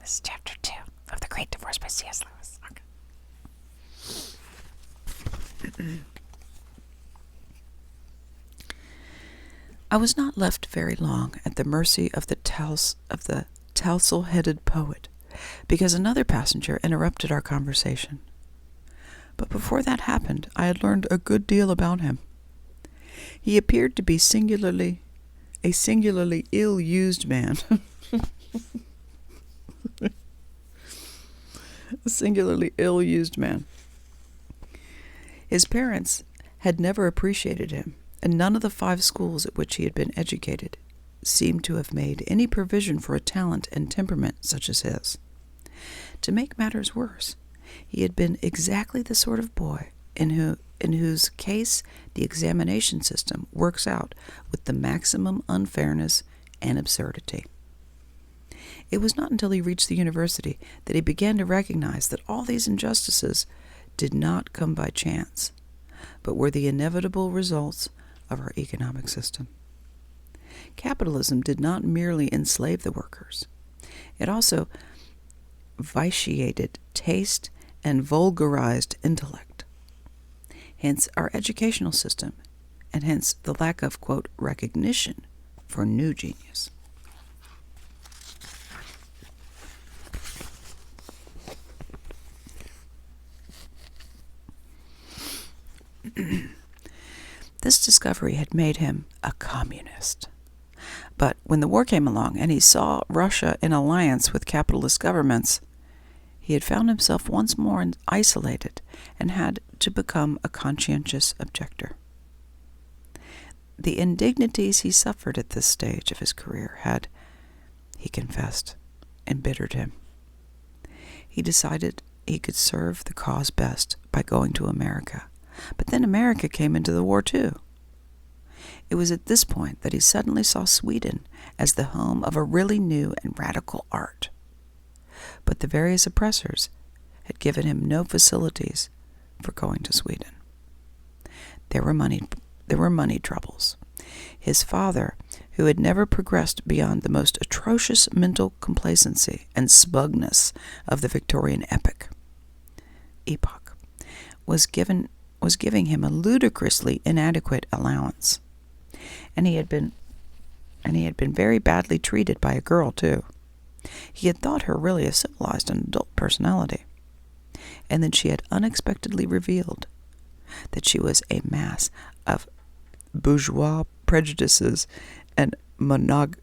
This is chapter 2 of The Great Divorce by C.S. Lewis. Okay. I was not left very long at the mercy of the tousle-headed poet, because another passenger interrupted our conversation. But before that happened, I had learned a good deal about him. He appeared to be a singularly ill-used man. A singularly ill-used man. His parents had never appreciated him, and none of the 5 schools at which he had been educated seemed to have made any provision for a talent and temperament such as his. To make matters worse, he had been exactly the sort of boy in whose case the examination system works out with the maximum unfairness and absurdity. It was not until he reached the university that he began to recognize that all these injustices did not come by chance, but were the inevitable results of our economic system. Capitalism did not merely enslave the workers. It also vitiated taste and vulgarized intellect. Hence our educational system, and hence the lack of, quote, recognition for new genius. This discovery had made him a communist. But when the war came along and he saw Russia in alliance with capitalist governments, he had found himself once more isolated and had to become a conscientious objector. The indignities he suffered at this stage of his career had, he confessed, embittered him. He decided he could serve the cause best by going to America. But then America came into the war too. It was at this point that he suddenly saw Sweden as the home of a really new and radical art. But the various oppressors had given him no facilities for going to Sweden. There were money troubles. His father, who had never progressed beyond the most atrocious mental complacency and smugness of the Victorian epoch, was giving him a ludicrously inadequate allowance. And he had been very badly treated by a girl, too. He had thought her really a civilized and adult personality. And then she had unexpectedly revealed that she was a mass of bourgeois prejudices and monogamic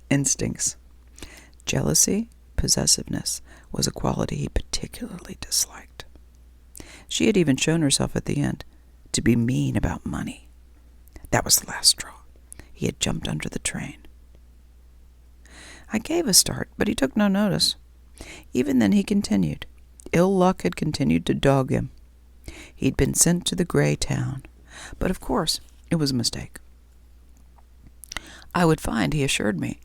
instincts. Jealousy, possessiveness, was a quality he particularly disliked. She had even shown herself at the end to be mean about money. That was the last straw. He had jumped under the train. I gave a start, but he took no notice. Even then he continued. Ill luck had continued to dog him. He'd been sent to the gray town, but of course it was a mistake. I would find, he assured me,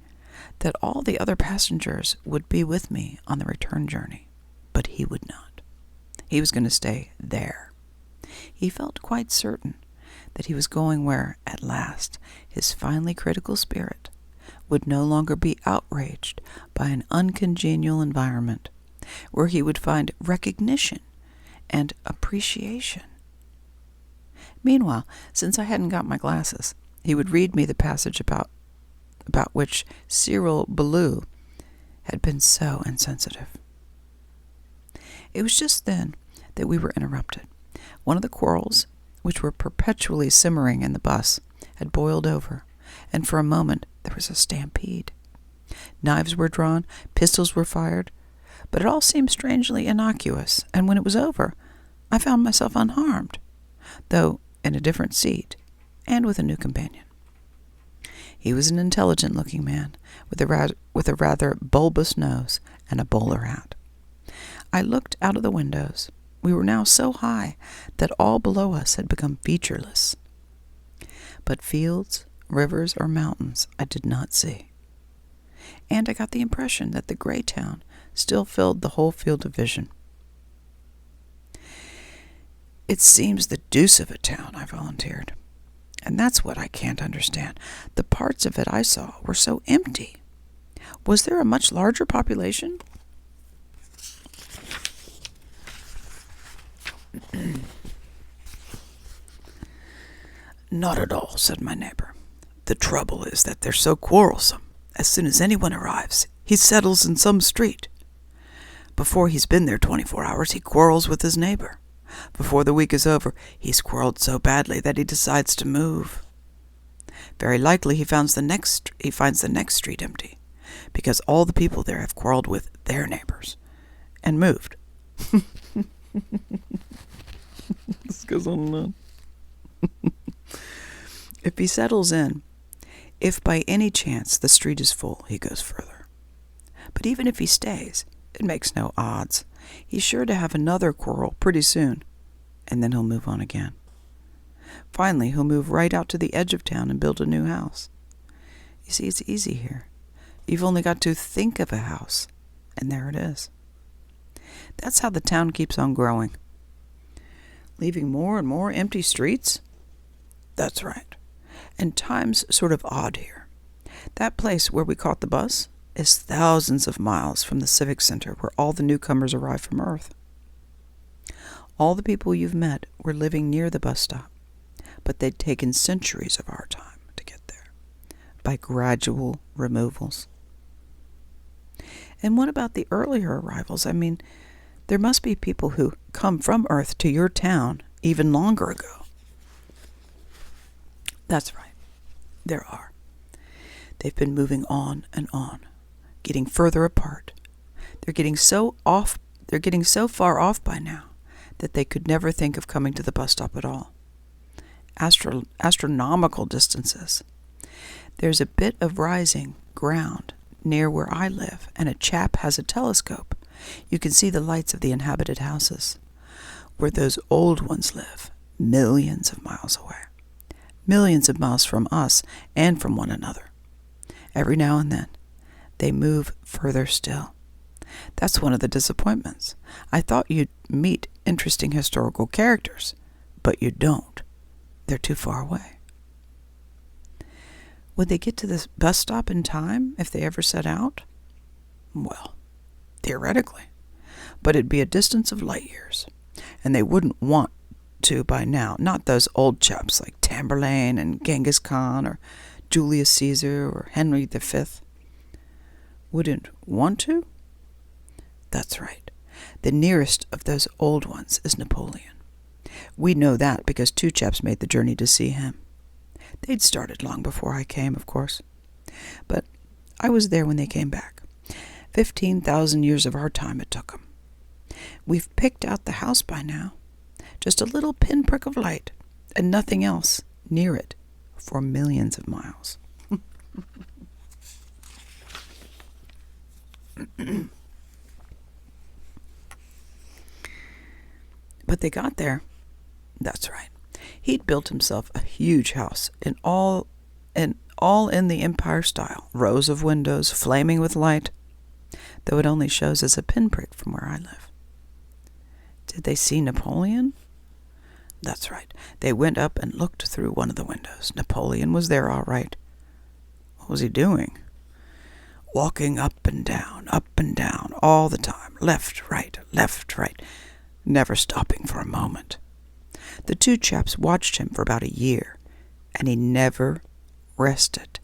that all the other passengers would be with me on the return journey, but he would not. He was going to stay there. He felt quite certain that he was going where, at last, his finely critical spirit would no longer be outraged by an uncongenial environment, where he would find recognition and appreciation. Meanwhile, since I hadn't got my glasses, he would read me the passage about which Cyril Ballou had been so insensitive. It was just then that we were interrupted. One of the quarrels, which were perpetually simmering in the bus, had boiled over, and for a moment there was a stampede. Knives were drawn, pistols were fired, but it all seemed strangely innocuous, and when it was over, I found myself unharmed, though in a different seat and with a new companion. He was an intelligent-looking man, with a rather bulbous nose and a bowler hat. I looked out of the windows. We were now so high that all below us had become featureless. But fields, rivers, or mountains I did not see. And I got the impression that the gray town still filled the whole field of vision. "It seems the deuce of a town," I volunteered. And that's what I can't understand. The parts of it I saw were so empty. Was there a much larger population? Not at all, said my neighbor. The trouble is that they're so quarrelsome. As soon as anyone arrives, he settles in some street. Before he's been there 24 hours, he quarrels with his neighbor. Before the week is over, he's quarreled so badly that he decides to move. Very likely he finds the next street empty, because all the people there have quarreled with their neighbors and moved. This goes on and on. If he settles in, if by any chance the street is full, he goes further. But even if he stays, it makes no odds. He's sure to have another quarrel pretty soon, and then he'll move on again. Finally, he'll move right out to the edge of town and build a new house. You see, it's easy here. You've only got to think of a house, and there it is. That's how the town keeps on growing. Leaving more and more empty streets? That's right. And time's sort of odd here. That place where we caught the bus is thousands of miles from the civic center where all the newcomers arrive from Earth. All the people you've met were living near the bus stop, but they'd taken centuries of our time to get there, by gradual removals. And what about the earlier arrivals? I mean, there must be people who come from Earth to your town even longer ago. That's right. There are. They've been moving on and on, getting further apart. They're getting so far off by now that they could never think of coming to the bus stop at all. Astronomical distances. There's a bit of rising ground near where I live, and a chap has a telescope. You can see the lights of the inhabited houses, where those old ones live, millions of miles away. Millions of miles from us and from one another. Every now and then, they move further still. That's one of the disappointments. I thought you'd meet interesting historical characters, but you don't. They're too far away. Would they get to this bus stop in time if they ever set out? Well, theoretically. But it'd be a distance of light years, and they wouldn't want to by now. Not those old chaps like Tamburlaine and Genghis Khan or Julius Caesar or Henry V. Wouldn't want to? That's right. The nearest of those old ones is Napoleon. We know that because two chaps made the journey to see him. They'd started long before I came, of course. But I was there when they came back. 15,000 years of our time it took them. We've picked out the house by now. Just a little pinprick of light, and nothing else near it for millions of miles. But they got there. That's right. He'd built himself a huge house all in the Empire style, rows of windows flaming with light, though it only shows as a pinprick from where I live. Did they see Napoleon? That's right. They went up and looked through one of the windows. Napoleon was there all right. What was he doing? Walking up and down, all the time, left, right, never stopping for a moment. The two chaps watched him for about a year, and he never rested,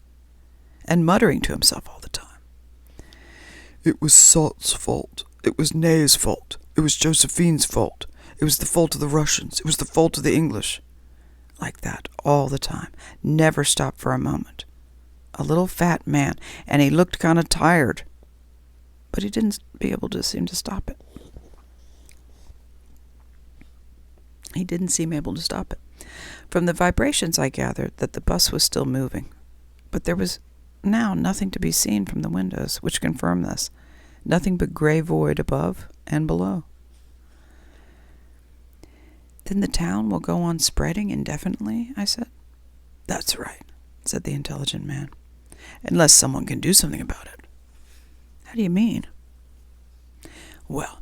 and muttering to himself all the time. It was Salt's fault. It was Ney's fault. It was Josephine's fault. It was the fault of the Russians. It was the fault of the English. Like that all the time. Never stopped for a moment. A little fat man, and he looked kind of tired. But he didn't seem to stop it. He didn't seem able to stop it. From the vibrations, I gathered that the bus was still moving. But there was now nothing to be seen from the windows, which confirmed this. Nothing but gray void above and below. Then the town will go on spreading indefinitely, I said. That's right, said the intelligent man. Unless someone can do something about it. How do you mean? Well,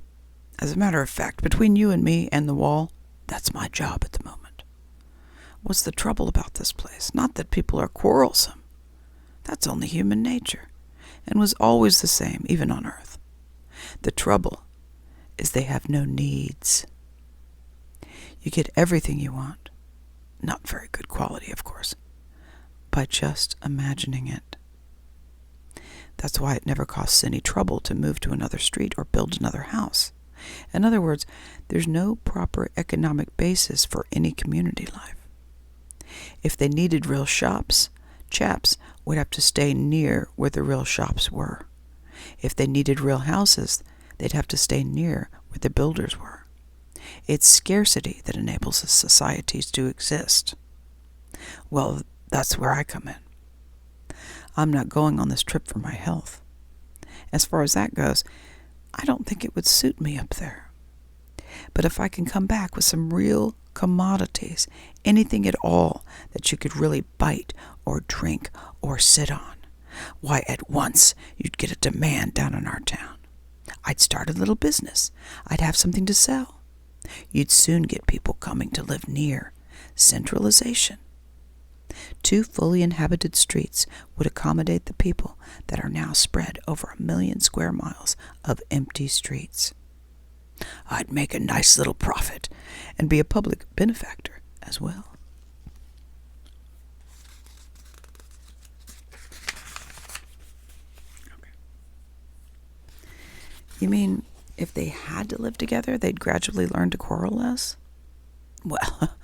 as a matter of fact, between you and me and the wall, that's my job at the moment. What's the trouble about this place? Not that people are quarrelsome. That's only human nature, and was always the same, even on earth. The trouble is they have no needs. You get everything you want, not very good quality, of course, by just imagining it. That's why it never costs any trouble to move to another street or build another house. In other words, there's no proper economic basis for any community life. If they needed real shops, chaps would have to stay near where the real shops were. If they needed real houses, they'd have to stay near where the builders were. It's scarcity that enables the societies to exist. Well, that's where I come in. I'm not going on this trip for my health. As far as that goes, I don't think it would suit me up there. But if I can come back with some real commodities, anything at all that you could really bite or drink or sit on, why, at once you'd get a demand down in our town. I'd start a little business. I'd have something to sell. You'd soon get people coming to live near. Centralization. 2 fully inhabited streets would accommodate the people that are now spread over 1 million square miles of empty streets. I'd make a nice little profit and be a public benefactor as well. Okay. You mean if they had to live together, they'd gradually learn to quarrel less? Well,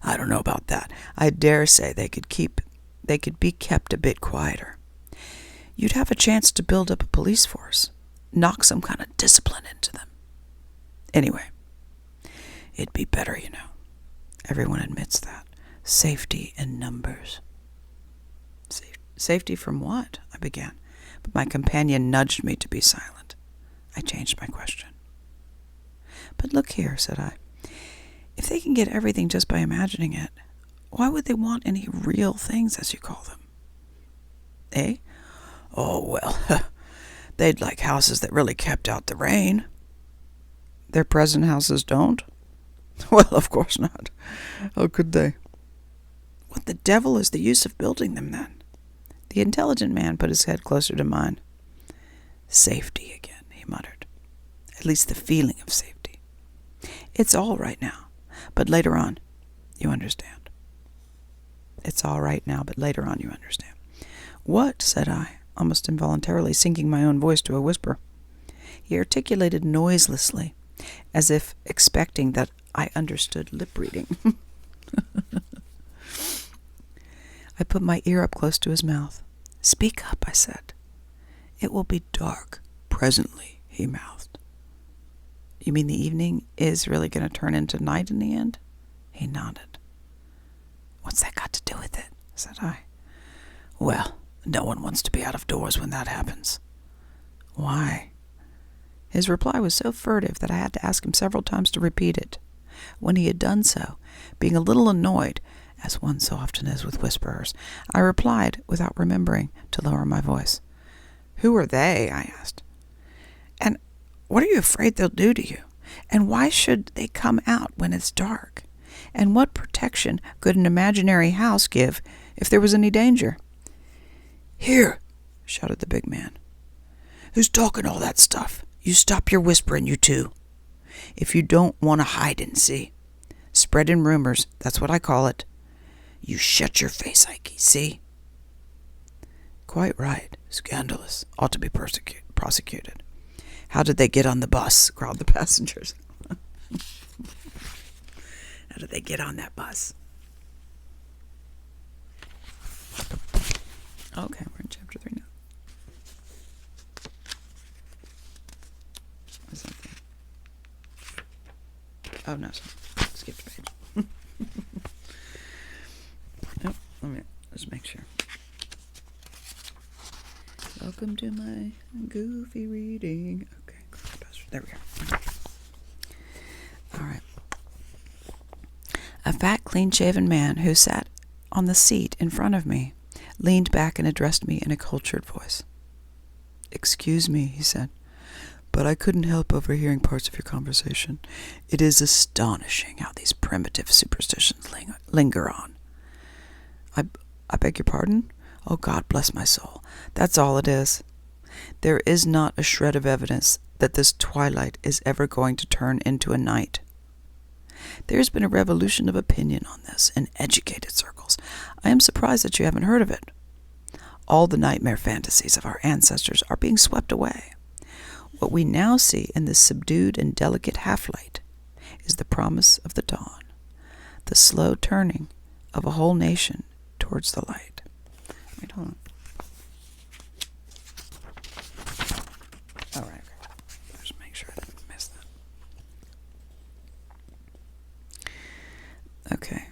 I don't know about that. I dare say they could be kept a bit quieter. You'd have a chance to build up a police force, knock some kind of discipline into them. Anyway, it'd be better, you know. Everyone admits that. Safety in numbers. Safety from what? I began, but my companion nudged me to be silent. I changed my question. But look here, said I. If they can get everything just by imagining it, why would they want any real things, as you call them? Eh? Oh, well, they'd like houses that really kept out the rain. Their present houses don't? Well, of course not. How could they? What the devil is the use of building them, then? The intelligent man put his head closer to mine. Safety again, he muttered. At least the feeling of safety. It's all right now. But later on, you understand. It's all right now, but later on you understand. What? Said I, almost involuntarily sinking my own voice to a whisper. He articulated noiselessly, as if expecting that I understood lip reading. I put my ear up close to his mouth. Speak up, I said. It will be dark presently, he mouthed. You mean the evening is really going to turn into night in the end? He nodded. What's that got to do with it? Said I. Well, no one wants to be out of doors when that happens. Why? His reply was so furtive that I had to ask him several times to repeat it. When he had done so, being a little annoyed, as one so often is with whisperers, I replied, without remembering to lower my voice. Who are they? I asked. And what are you afraid they'll do to you? And why should they come out when it's dark? And what protection could an imaginary house give if there was any danger? Here, shouted the big man. Who's talking all that stuff? You stop your whispering, you two. If you don't want to hide and see. Spreading rumors, that's what I call it. You shut your face, Ikey, see? Quite right. Scandalous. Ought to be prosecuted. How did they get on the bus? Growled the passengers. How did they get on that bus? Okay, we're in chapter 3 now. What's that thing? Oh, no, sorry. Skipped a page. Oh, let me just make sure. Welcome to my goofy reading. Okay, there we go. All right. A fat, clean-shaven man who sat on the seat in front of me leaned back and addressed me in a cultured voice. Excuse me, he said, but I couldn't help overhearing parts of your conversation. It is astonishing how these primitive superstitions linger on. I beg your pardon? Oh, God bless my soul. That's all it is. There is not a shred of evidence that this twilight is ever going to turn into a night. There has been a revolution of opinion on this in educated circles. I am surprised that you haven't heard of it. All the nightmare fantasies of our ancestors are being swept away. What we now see in this subdued and delicate half-light is the promise of the dawn, the slow turning of a whole nation towards the light. Wait, hold on. All right. Just make sure I didn't miss that. Okay.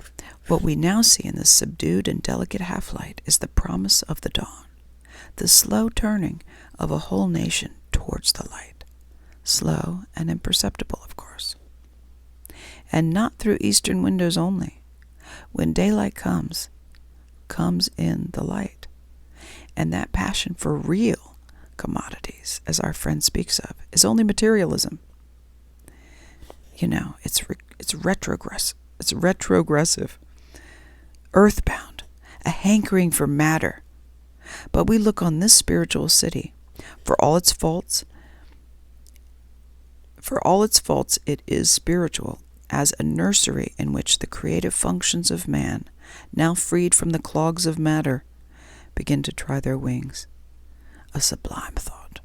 What we now see in this subdued and delicate half-light is the promise of the dawn, the slow turning of a whole nation towards the light. Slow and imperceptible, of course. And not through eastern windows only. When daylight comes in the light. And that passion for real commodities, as our friend speaks of, is only materialism. You know, it's retrogressive. It's retrogressive. Earthbound, a hankering for matter. But we look on this spiritual city, for all its faults, it is spiritual, as a nursery in which the creative functions of man, now freed from the clogs of matter, begin to try their wings. A sublime thought.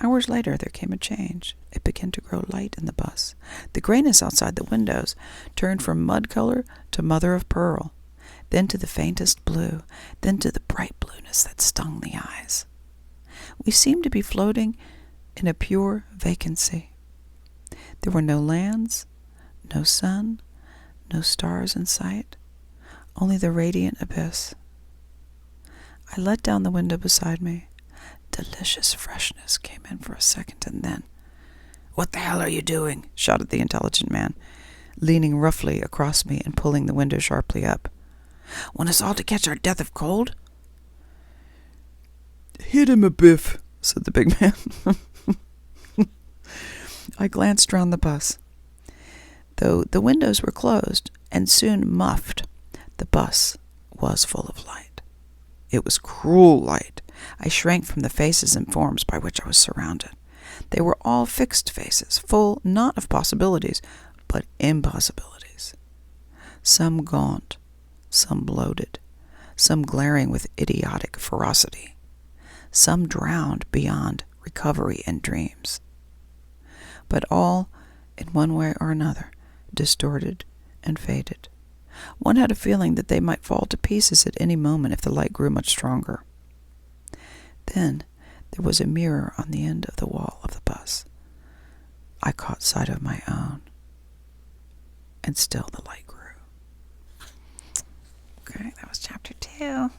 Hours later there came a change. It began to grow light in the bus. The grayness outside the windows turned from mud color to mother of pearl, then to the faintest blue, then to the bright blueness that stung the eyes. We seemed to be floating in a pure vacancy. There were no lands, no sun, no stars in sight, only the radiant abyss. I let down the window beside me. Delicious freshness came in for a second, and then, "What the hell are you doing?" shouted the intelligent man, leaning roughly across me and pulling the window sharply up. "Want us all to catch our death of cold?" "Hit him a biff," said the big man. I glanced round the bus. Though the windows were closed and soon muffed, the bus was full of light. It was cruel light. I shrank from the faces and forms by which I was surrounded. They were all fixed faces, full not of possibilities, but impossibilities. Some gaunt, some bloated, some glaring with idiotic ferocity, some drowned beyond recovery and dreams. But all, in one way or another, distorted and faded. One had a feeling that they might fall to pieces at any moment if the light grew much stronger. Then there was a mirror on the end of the wall of the bus. I caught sight of my own, and still the light grew. Okay, that was chapter 2.